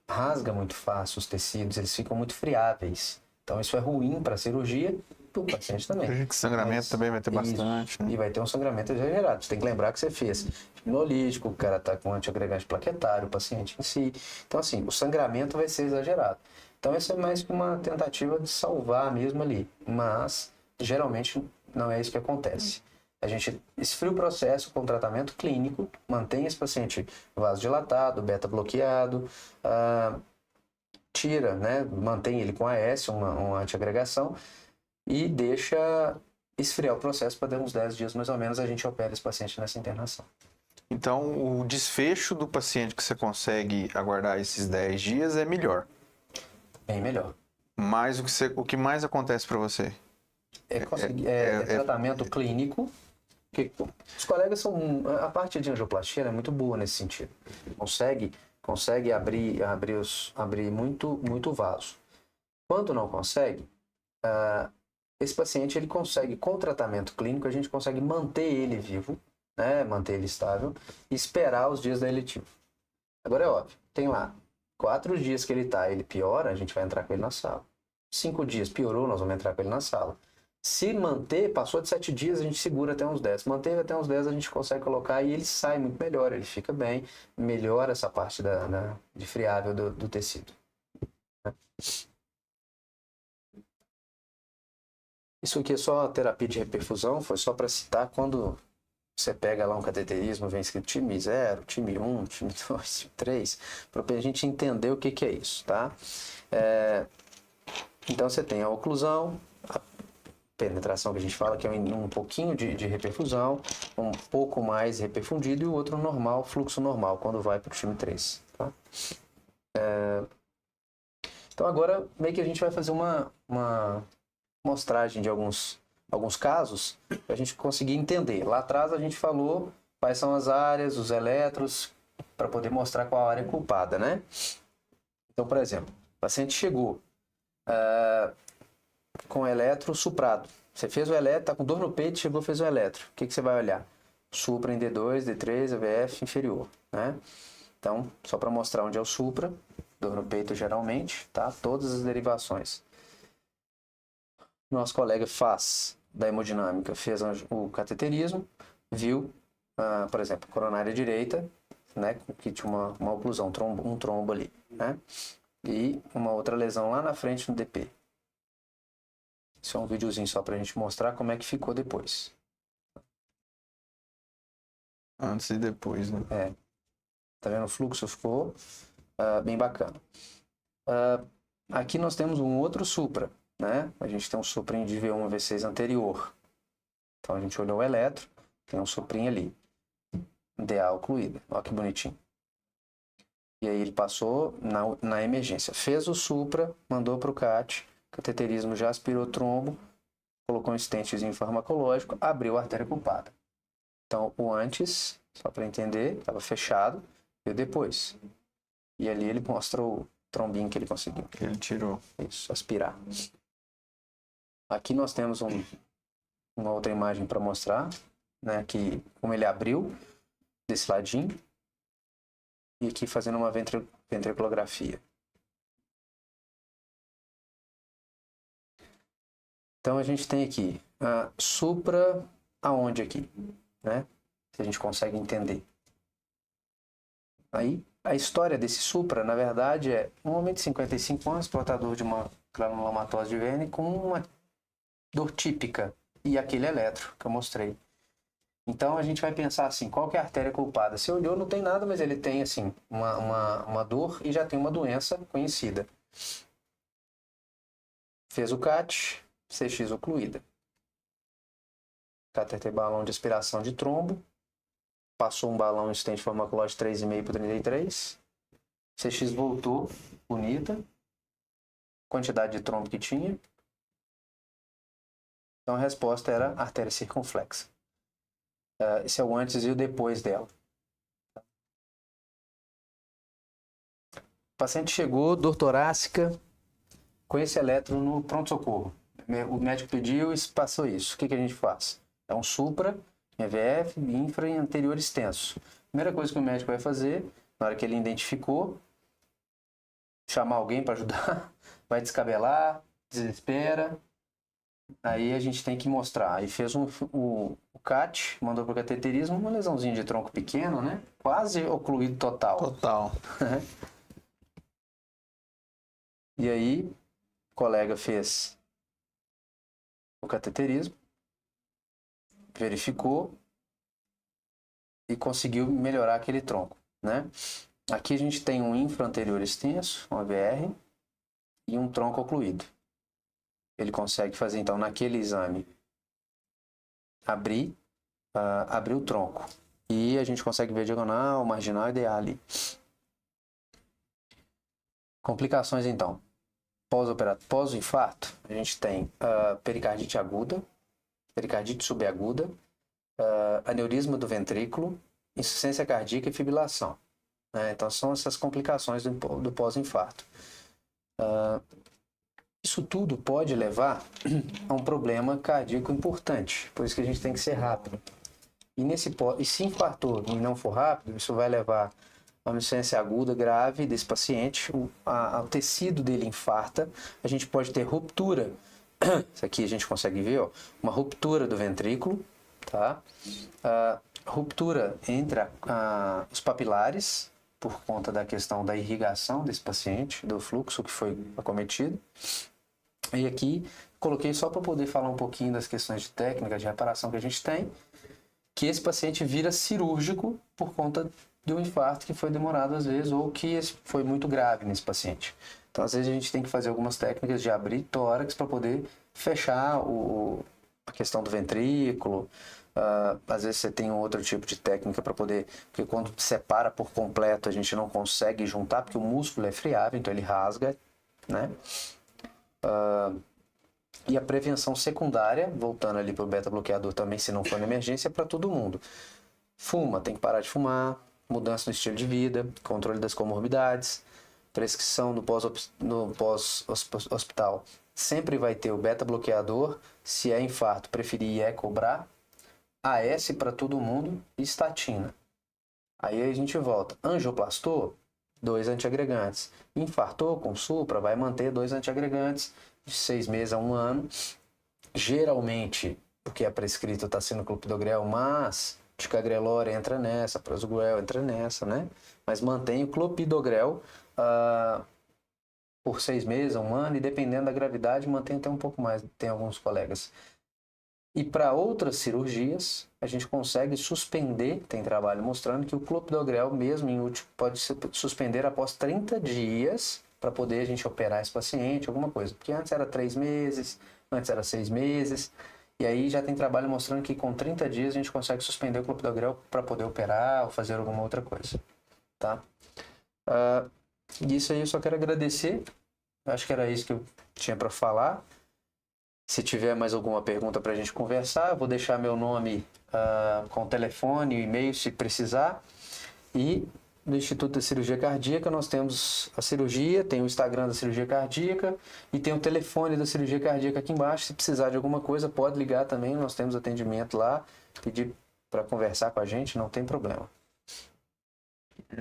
rasga muito fácil os tecidos, eles ficam muito friáveis. Então isso é ruim para a cirurgia, para o paciente também. Sangramento também vai ter bastante. Né? E vai ter um sangramento exagerado. Você tem que lembrar que você fez fibrinolítico, o cara está com antiagregante plaquetário, o paciente em si. Então, assim, o sangramento vai ser exagerado. Então, isso é mais que uma tentativa de salvar mesmo ali. Mas, geralmente, não é isso que acontece. A gente esfria o processo com tratamento clínico, mantém esse paciente vasodilatado, beta-bloqueado, tira, né, mantém ele com AS, uma antiagregação, e deixa esfriar o processo para dar uns 10 dias mais ou menos, a gente opera esse paciente nessa internação. Então, o desfecho do paciente que você consegue aguardar esses 10 dias é melhor. Bem melhor. Mas o que mais acontece para você? Tratamento clínico. Que os colegas são... A parte de angioplastia é muito boa nesse sentido. Consegue abrir muito vaso. Quando não consegue, esse paciente ele consegue, com tratamento clínico, a gente consegue manter ele vivo, né, manter ele estável e esperar os dias da eletiva. Agora é óbvio, tem lá 4 dias que ele piora, a gente vai entrar com ele na sala. 5 dias piorou, nós vamos entrar com ele na sala. Se manter, passou de 7 dias, a gente segura até uns 10. Manteve até uns 10, a gente consegue colocar e ele sai muito melhor, ele fica bem, melhora essa parte de friável do tecido. Isso aqui é só terapia de reperfusão, foi só para citar quando você pega lá um cateterismo, vem escrito time 0, time 1, time 2, time 3, para a gente entender o que é isso, tá? Então você tem a oclusão, a penetração que a gente fala, que é um pouquinho de reperfusão, um pouco mais reperfundido e o outro normal, fluxo normal, quando vai para o time 3, tá? Então agora meio que a gente vai fazer uma mostragem de alguns casos para a gente conseguir entender. Lá atrás a gente falou quais são as áreas, os elétrons, para poder mostrar qual área é culpada, né? Então, por exemplo, o paciente chegou com eletro suprado. Você fez o eletro, está com dor no peito, chegou, fez o eletro. O que você vai olhar? Supra em D2, D3, AVF inferior, né? Então, só para mostrar onde é o supra, dor no peito geralmente, tá? Todas as derivações. Nosso colega da hemodinâmica fez o cateterismo, viu, por exemplo, coronária direita, né, que tinha uma oclusão, um trombo ali, né, e uma outra lesão lá na frente no DP. Isso é um videozinho só para a gente mostrar como é que ficou depois. Antes e depois, né? Tá vendo? O fluxo ficou bem bacana. Aqui nós temos um outro supra, né? A gente tem um suprinho de V1 e V6 anterior. Então a gente olhou o eletro, tem um suprinho ali. DA ocluída. Olha que bonitinho. E aí ele passou na emergência. Fez o supra, mandou para o CAT, cateterismo já aspirou trombo, colocou um stentezinho farmacológico, abriu a artéria culpada. Então o antes, só para entender, estava fechado, e o depois. E ali ele mostra o trombinho que ele conseguiu. Que ele tirou. Isso, aspirar. Aqui nós temos uma outra imagem para mostrar, né, que como ele abriu desse ladinho e aqui fazendo uma ventriculografia. Então a gente tem aqui a supra aonde aqui, né? Se a gente consegue entender. Aí a história desse supra, na verdade, é um homem de 55 anos, portador de uma granulomatose de Verne com uma dor típica e aquele eletro que eu mostrei. Então a gente vai pensar assim, qual que é a artéria culpada? Se olhou, não tem nada, mas ele tem assim uma dor e já tem uma doença conhecida. Fez o CAT, CX ocluída. Cateter balão de aspiração de trombo. Passou um balão estente farmacológico 3,5 por 33. CX voltou, bonita. Quantidade de trombo que tinha. Então a resposta era artéria circunflexa. Esse é o antes e o depois dela. paciente chegou, dor torácica, com esse eletro no pronto-socorro. O médico pediu e passou isso. O que a gente faz? É um supra, EVF, infra e anterior extenso. Primeira coisa que o médico vai fazer, na hora que ele identificou, chamar alguém para ajudar, vai descabelar, desespera. Aí a gente tem que mostrar. Aí fez o CAT, mandou para o cateterismo, uma lesãozinha de tronco pequeno, né? Quase ocluído total. Total. E aí, o colega fez o cateterismo, verificou e conseguiu melhorar aquele tronco, né? Aqui a gente tem um infra-anterior extenso, um AVR, e um tronco ocluído. Ele consegue fazer, então, naquele exame, abrir o tronco. E a gente consegue ver diagonal, marginal e DA ali. Complicações, então. Pós-infarto, a gente tem pericardite aguda, pericardite subaguda, aneurisma do ventrículo, insuficiência cardíaca e fibrilação. Né? Então, são essas complicações do pós-infarto. Isso tudo pode levar a um problema cardíaco importante, por isso que a gente tem que ser rápido. E se infartou e não for rápido, isso vai levar a uma insuficiência aguda grave desse paciente, o tecido dele infarta, a gente pode ter ruptura, isso aqui a gente consegue ver, ó, uma ruptura do ventrículo, tá? Ruptura entre os papilares, por conta da questão da irrigação desse paciente, do fluxo que foi acometido. E aqui coloquei só para poder falar um pouquinho das questões de técnica, de reparação que a gente tem, que esse paciente vira cirúrgico por conta de um infarto que foi demorado às vezes, ou que foi muito grave nesse paciente. Então, às vezes, a gente tem que fazer algumas técnicas de abrir tórax para poder fechar a questão do ventrículo. Às vezes você tem um outro tipo de técnica para poder, porque quando separa por completo a gente não consegue juntar, porque o músculo é friável, então ele rasga, né? E a prevenção secundária, voltando ali para o beta-bloqueador também, se não for na emergência, é para todo mundo. Fuma, tem que parar de fumar, mudança no estilo de vida, controle das comorbidades, prescrição no pós-hospital. Sempre vai ter o beta-bloqueador, se é infarto, preferir cobrar, AS para todo mundo e estatina. Aí a gente volta. Angioplastou, 2 antiagregantes. Infartou com supra, vai manter 2 antiagregantes de 6 meses a 1 ano. Geralmente, o que é prescrito está sendo clopidogrel, mas ticagrelor entra nessa, prasugrel entra nessa, né? Mas mantém o clopidogrel por 6 meses a 1 ano e dependendo da gravidade mantém até um pouco mais, tem alguns colegas. E para outras cirurgias, a gente consegue suspender, tem trabalho mostrando que o clopidogrel mesmo em útil pode se suspender após 30 dias para poder a gente operar esse paciente, alguma coisa. Porque antes era 3 meses, antes era 6 meses, e aí já tem trabalho mostrando que com 30 dias a gente consegue suspender o clopidogrel para poder operar ou fazer alguma outra coisa. Tá? Isso aí eu só quero agradecer, acho que era isso que eu tinha para falar. Se tiver mais alguma pergunta para a gente conversar, eu vou deixar meu nome com o telefone e e-mail se precisar. E no Instituto da Cirurgia Cardíaca nós temos a cirurgia, tem o Instagram da Cirurgia Cardíaca e tem o telefone da Cirurgia Cardíaca aqui embaixo. Se precisar de alguma coisa, pode ligar também, nós temos atendimento lá, pedir para conversar com a gente, não tem problema.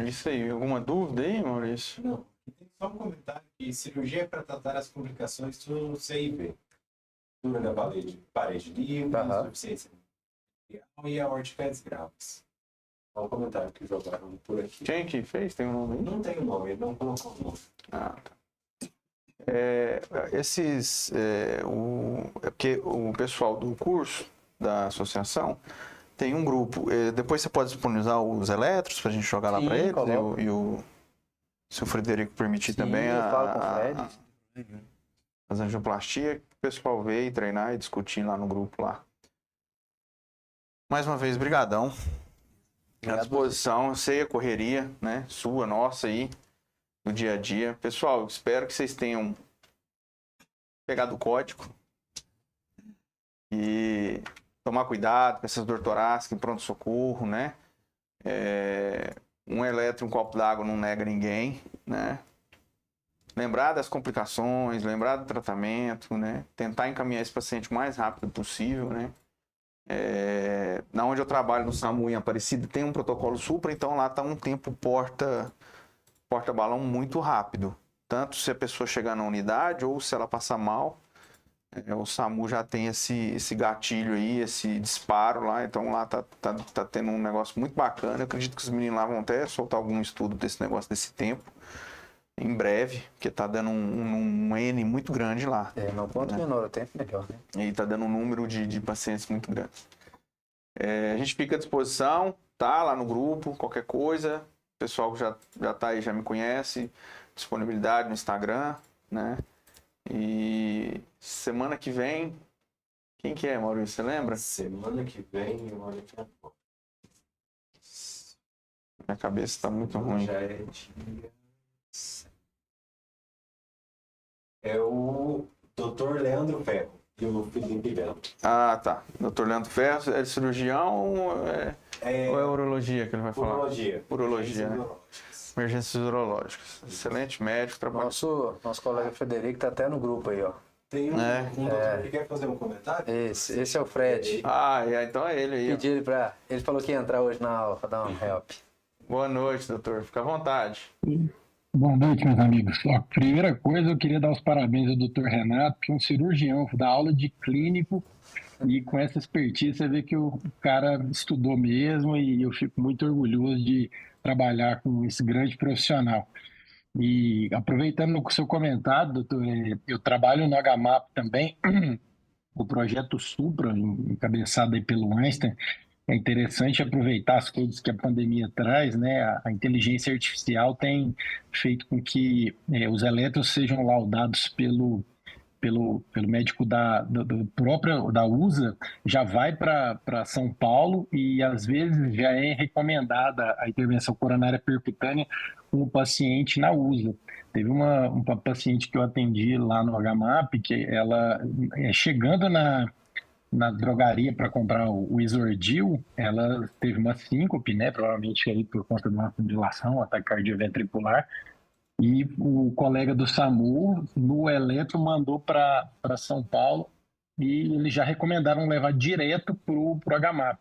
Isso aí. Alguma dúvida aí, Maurício? Não. Tem só um comentário que cirurgia é para tratar as complicações do CIV. Da parede livre, insuficiência e aorticais graves. É um comentário que jogaram por aqui. Quem que fez? Tem um nome aí? Não tem o nome, ele não colocou o nome. Ah, tá. Porque o pessoal do curso da associação tem um grupo. Depois você pode disponibilizar os elétrons para a gente jogar lá para eles. Se o Frederico permitir. Sim, também eu falo com o Fred. As angioplastias, o pessoal veio e treinar e discutir lá no grupo lá. Mais uma vez, brigadão. À disposição, eu sei a correria, né? Sua, nossa aí, no dia a dia. Pessoal, espero que vocês tenham pegado o código e tomar cuidado com essas dor torácicas em pronto-socorro, né? Um eletro, um copo d'água não nega ninguém, né? lembrar das complicações, lembrar do tratamento, né? Tentar encaminhar esse paciente o mais rápido possível, né? Na onde eu trabalho no SAMU em Aparecida tem um protocolo supra, então lá está um tempo porta-balão muito rápido. Tanto se a pessoa chegar na unidade ou se ela passar mal, o SAMU já tem esse gatilho aí, esse disparo lá, então lá tá tendo um negócio muito bacana. Eu acredito que os meninos lá vão até soltar algum estudo desse negócio desse tempo em breve, porque tá dando um N muito grande lá. Não, quanto menor o tempo, melhor, né? E tá dando um número de pacientes muito grande. A gente fica à disposição, tá? Lá no grupo, qualquer coisa. O pessoal já tá aí, já me conhece. Disponibilidade no Instagram, né? E semana que vem, quem que é, Maurício? Você lembra? Semana que vem, olha que Minha cabeça tá muito ruim. já é dia. É o Dr. Leandro Ferro e o Felipe Belo. Ah, tá. Dr. Leandro Ferro, é cirurgião ou é urologia que ele vai falar? Urologia. Urologia, né? Emergências urológicas. Excelente médico, trabalho. Nosso colega Frederico tá até no grupo aí, ó. Tem um doutor que quer fazer um comentário? Esse é o Fred. Então é ele aí. Pedi ele falou que ia entrar hoje na aula para dar um help. Boa noite, doutor. Fica à vontade. Boa noite, meus amigos. A primeira coisa, eu queria dar os parabéns ao Dr. Renato, que é um cirurgião, da aula de clínico, e com essa expertise você vê que o cara estudou mesmo, e eu fico muito orgulhoso de trabalhar com esse grande profissional. E aproveitando o seu comentário, doutor, eu trabalho no HMAP também, o projeto Supra, encabeçado aí pelo Einstein. É interessante aproveitar as coisas que a pandemia traz, né? A inteligência artificial tem feito com que os eletros sejam laudados pelo médico do próprio da USA, já vai para São Paulo e às vezes já é recomendada a intervenção coronária percutânea com o paciente na USA. Teve uma paciente que eu atendi lá no HMAP, que ela chegando na drogaria para comprar o Isordil, ela teve uma síncope, né? Provavelmente aí por conta de uma fibrilação, um ataque cardioventricular. E o colega do SAMU, no eletro, mandou para São Paulo e eles já recomendaram levar direto para o HMAP.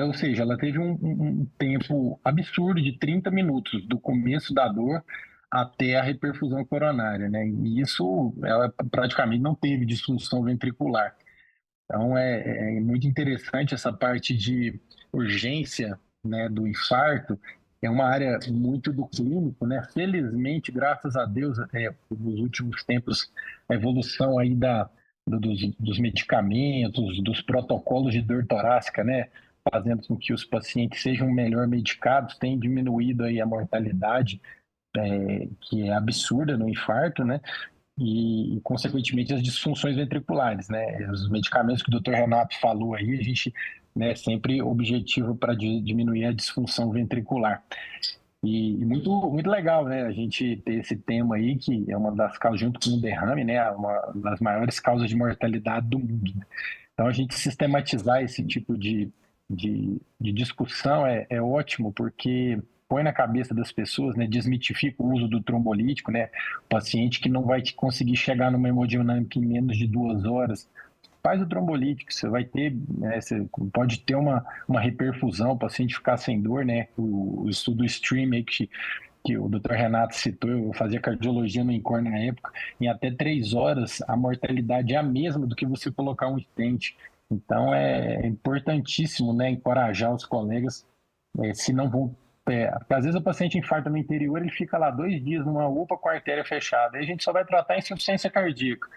Ou seja, ela teve um tempo absurdo de 30 minutos, do começo da dor até a reperfusão coronária, né? E isso, ela praticamente não teve disfunção ventricular. Então, é muito interessante essa parte de urgência, né, do infarto. É uma área muito do clínico, né? Felizmente, graças a Deus, nos últimos tempos, a evolução aí dos medicamentos, dos protocolos de dor torácica, né, fazendo com que os pacientes sejam melhor medicados, tem diminuído aí a mortalidade, que é absurda no infarto, né? E, consequentemente, as disfunções ventriculares, né? Os medicamentos que o Dr. Renato falou aí, a gente, né, sempre objetivo para diminuir a disfunção ventricular. E muito, muito legal, né? A gente ter esse tema aí, que é uma das causas, junto com o derrame, né? Uma das maiores causas de mortalidade do mundo, né? Então, a gente sistematizar esse tipo de discussão é ótimo, porque põe na cabeça das pessoas, né, desmitifica o uso do trombolítico, né, o paciente que não vai conseguir chegar numa hemodinâmica em menos de 2 horas, faz o trombolítico, você vai ter, né, você pode ter uma reperfusão, o paciente ficar sem dor, né, o estudo STREAM que o Dr. Renato citou, eu fazia cardiologia no INCOR na época, em até 3 horas a mortalidade é a mesma do que você colocar um stent. Então é importantíssimo, né, encorajar os colegas, se não vão. Porque às vezes o paciente infarta no interior, ele fica lá 2 dias numa UPA com a artéria fechada, aí a gente só vai tratar insuficiência cardíaca,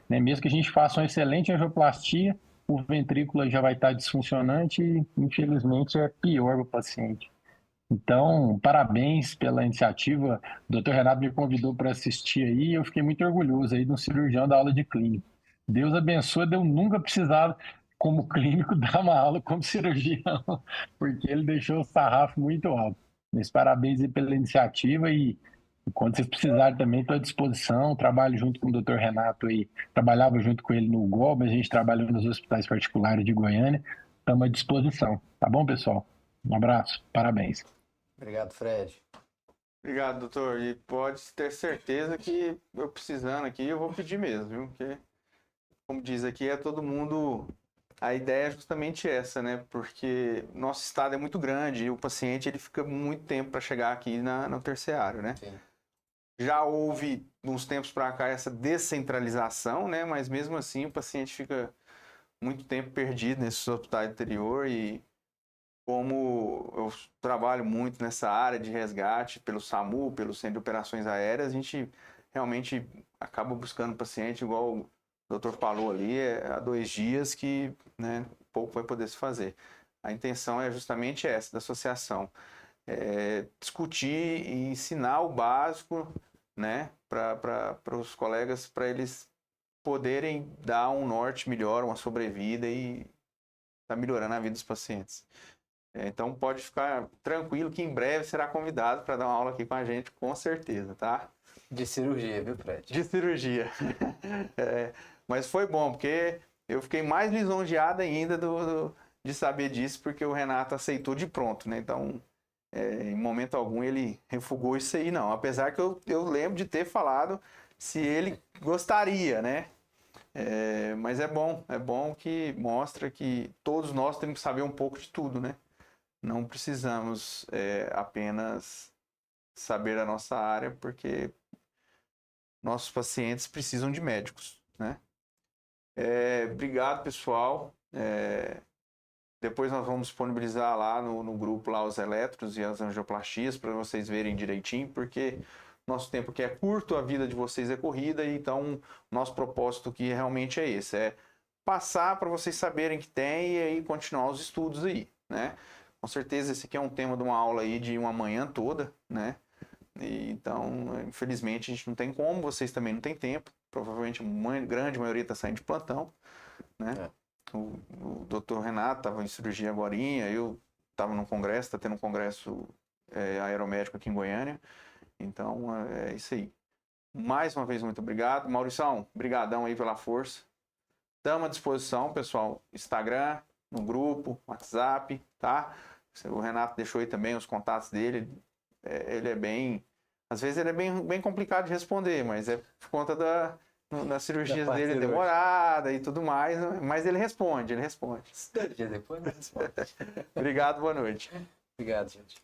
né? Mesmo que a gente faça uma excelente angioplastia, o ventrículo já vai estar disfuncionante e infelizmente é pior para o paciente. Então, parabéns pela iniciativa. O Dr. Renato me convidou para assistir aí e eu fiquei muito orgulhoso aí de um cirurgião da aula de clínica. Deus abençoe de eu nunca precisar, como clínico, dar uma aula como cirurgião, porque ele deixou o sarrafo muito alto. Mas parabéns aí pela iniciativa e quando vocês precisarem também estou à disposição. Trabalho junto com o Dr. Renato aí, trabalhava junto com ele no UGOL, mas a gente trabalhou nos hospitais particulares de Goiânia. Estamos à disposição. Tá bom, pessoal? Um abraço, parabéns. Obrigado, Fred. Obrigado, doutor. E pode ter certeza que eu precisando aqui, eu vou pedir mesmo, viu? Porque, como diz aqui, é todo mundo. A ideia é justamente essa, né? Porque nosso estado é muito grande e o paciente ele fica muito tempo para chegar aqui no terciário, né? Sim. Já houve, uns tempos para cá, essa descentralização, né? Mas mesmo assim o paciente fica muito tempo perdido nesses hospitais do interior e como eu trabalho muito nessa área de resgate pelo SAMU, pelo Centro de Operações Aéreas, a gente realmente acaba buscando paciente, igual o doutor falou ali, há 2 dias que, né, pouco vai poder se fazer. A intenção é justamente essa, da associação. Discutir e ensinar o básico, né, para os colegas, para eles poderem dar um norte melhor, uma sobrevida e tá melhorando a vida dos pacientes. Então pode ficar tranquilo que em breve será convidado para dar uma aula aqui com a gente, com certeza, tá? De cirurgia, viu, Fred? De cirurgia. Mas foi bom, porque eu fiquei mais lisonjeado ainda de saber disso, porque o Renato aceitou de pronto, né? Então, em momento algum ele refugou isso aí, não. Apesar que eu lembro de ter falado se ele gostaria, né? Mas é bom que mostra que todos nós temos que saber um pouco de tudo, né? Não precisamos apenas saber a nossa área, porque nossos pacientes precisam de médicos, né? Obrigado, pessoal. Depois nós vamos disponibilizar lá no grupo lá os eletros e as angioplastias para vocês verem direitinho, porque nosso tempo aqui é curto, a vida de vocês é corrida, e então nosso propósito aqui realmente é esse, passar para vocês saberem que tem e aí continuar os estudos aí, né? Com certeza esse aqui é um tema de uma aula aí de uma manhã toda, né? E, então, infelizmente, a gente não tem como, vocês também não têm tempo, provavelmente a grande maioria está saindo de plantão, né? O doutor Renato estava em cirurgia agorinha, eu estava num congresso, está tendo um congresso aeromédico aqui em Goiânia, então é isso aí. Mais uma vez, muito obrigado. Maurição, brigadão aí pela força. Estamos à disposição, pessoal, Instagram, no grupo, WhatsApp, tá? O Renato deixou aí também os contatos dele, ele é bem... Às vezes ele é bem complicado de responder, mas é por conta das cirurgias dele demorada e tudo mais, mas ele responde. 2 dias depois, não responde. Obrigado, boa noite. Obrigado, gente.